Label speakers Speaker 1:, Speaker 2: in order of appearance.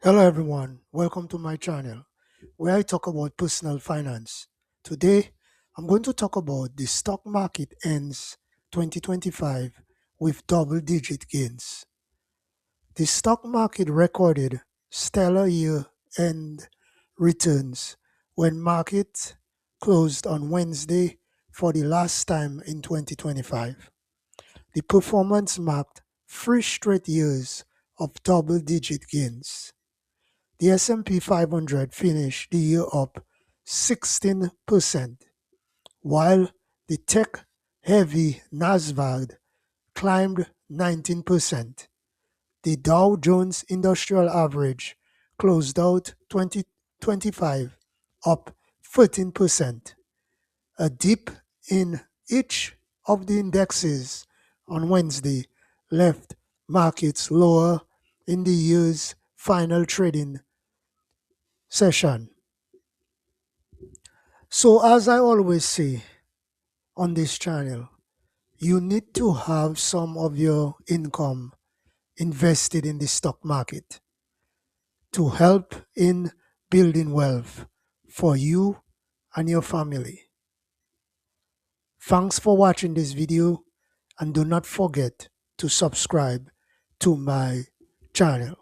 Speaker 1: Hello everyone, welcome to my channel where I talk about personal finance. Today, I'm going to talk about the stock market ends 2025 with double-digit gains. The stock market recorded stellar year-end returns when markets closed on Wednesday for the last time in 2025. The performance marked 3 straight years of double-digit gains. The S&P 500 finished the year up 16%, while the tech-heavy Nasdaq climbed 19%. The Dow Jones Industrial Average closed out 2025 up 13%. A dip in each of the indexes on Wednesday left markets lower in the year's final trading session. So, as I always say on this channel, you need to have some of your income invested in the stock market to help in building wealth for you and your family. Thanks for watching this video and do not forget to subscribe to my channel.